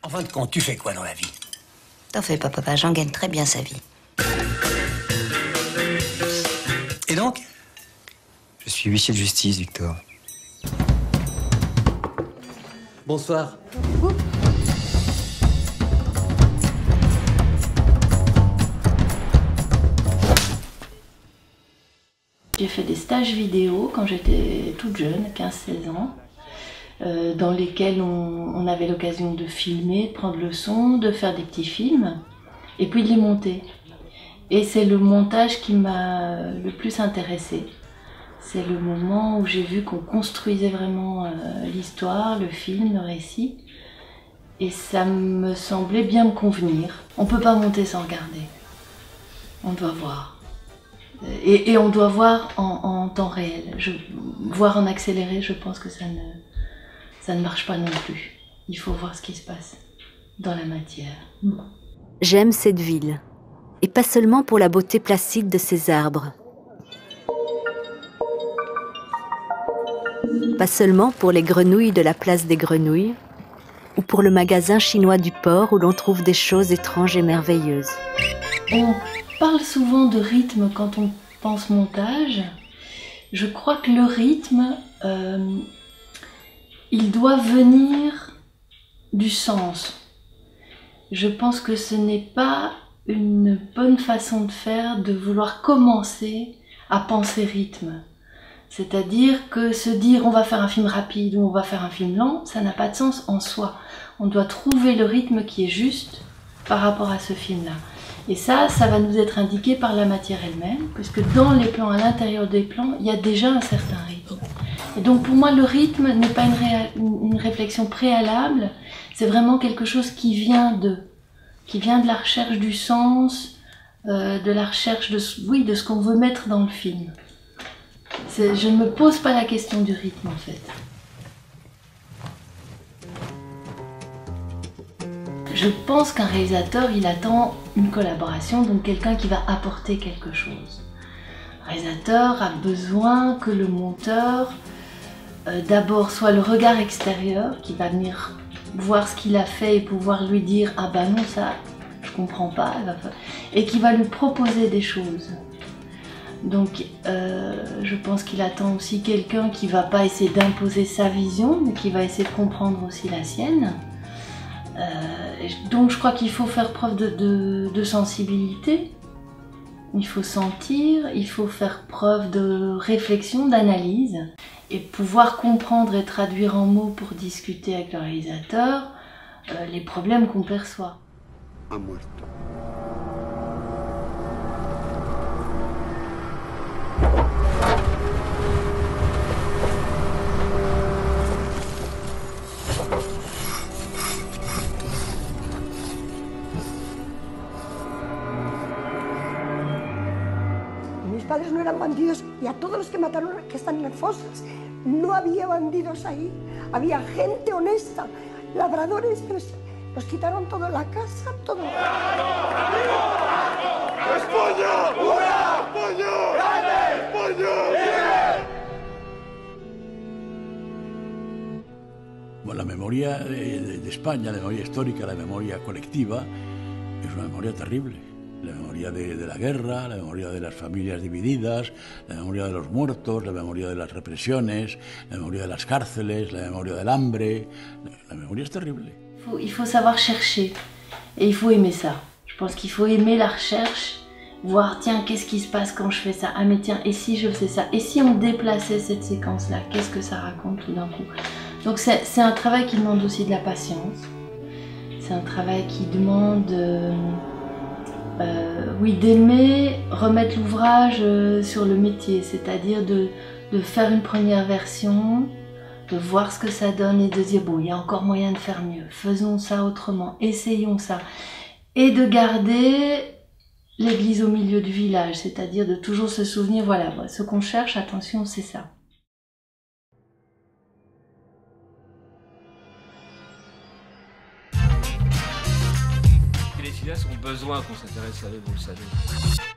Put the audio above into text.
En fin de compte, tu fais quoi dans la vie? T'en fais pas, papa, Jean gagne très bien sa vie. Et donc? Je suis huissier de justice, Victor. Bonsoir. J'ai fait des stages vidéo quand j'étais toute jeune, 15-16 ans, dans lesquels on avait l'occasion de filmer, de prendre le son, de faire des petits films, et puis de les monter. Et c'est le montage qui m'a le plus intéressée. C'est le moment où j'ai vu qu'on construisait vraiment l'histoire, le film, le récit. Et ça me semblait bien me convenir. On ne peut pas monter sans regarder. On doit voir. Et on doit voir en temps réel. Voir en accéléré, je pense que ça ne marche pas non plus. Il faut voir ce qui se passe dans la matière. J'aime cette ville, et pas seulement pour la beauté placide de ses arbres. Pas seulement pour les grenouilles de la place des Grenouilles, ou pour le magasin chinois du port où l'on trouve des choses étranges et merveilleuses. On parle souvent de rythme quand on pense montage. Je crois que le rythme, il doit venir du sens. Je pense que ce n'est pas une bonne façon de faire de vouloir commencer à penser rythme. C'est-à-dire que se dire on va faire un film rapide ou on va faire un film lent, ça n'a pas de sens en soi. On doit trouver le rythme qui est juste par rapport à ce film-là. Et ça va nous être indiqué par la matière elle-même, puisque dans les plans, à l'intérieur des plans, il y a déjà un certain rythme. Et donc pour moi, le rythme n'est pas une réflexion préalable, c'est vraiment quelque chose qui vient de la recherche du sens, de la recherche de ce qu'on veut mettre dans le film. Je ne me pose pas la question du rythme en fait. Je pense qu'un réalisateur, il attend une collaboration, donc quelqu'un qui va apporter quelque chose. Un réalisateur a besoin que le monteur, d'abord, soit le regard extérieur, qui va venir voir ce qu'il a fait et pouvoir lui dire « Ah ben non, ça, je comprends pas », et qui va lui proposer des choses. Donc, je pense qu'il attend aussi quelqu'un qui ne va pas essayer d'imposer sa vision, mais qui va essayer de comprendre aussi la sienne. Donc je crois qu'il faut faire preuve de sensibilité, il faut sentir, il faut faire preuve de réflexion, d'analyse, et pouvoir comprendre et traduire en mots pour discuter avec le réalisateur les problèmes qu'on perçoit. Mis padres no eran bandidos y a todos los que mataron, que están en las fosas, no había bandidos ahí, había gente honesta, labradores, pero los quitaron todo, la casa, todo. ¡España! ¡Una! ¡España! ¡Grande! ¡España! Bueno, la memoria de España, la memoria histórica, la memoria colectiva, es una memoria terrible. La memoria de la guerra, la memoria de las familias divididas, la memoria de los muertos, la memoria de las represiones, la memoria de las cárceles, la memoria del hambre. La memoria es terrible. Il faut savoir chercher et il faut aimer ça. Je pense qu'il faut aimer la recherche, voir tiens qu'est-ce qui se passe quand je fais ça, ah mais tiens et si je faisais ça, et si on déplaçait cette séquence-là, qu'est-ce que ça raconte tout d'un coup. Donc c'est un travail qui demande aussi de la patience, c'est un travail qui demande oui, d'aimer remettre l'ouvrage sur le métier, c'est-à-dire de faire une première version, de voir ce que ça donne et de dire bon, il y a encore moyen de faire mieux, faisons ça autrement, essayons ça. Et de garder l'église au milieu du village, c'est-à-dire de toujours se souvenir, voilà, ce qu'on cherche, attention, c'est ça. Les cinéastes ont besoin qu'on s'intéresse à eux, vous le savez.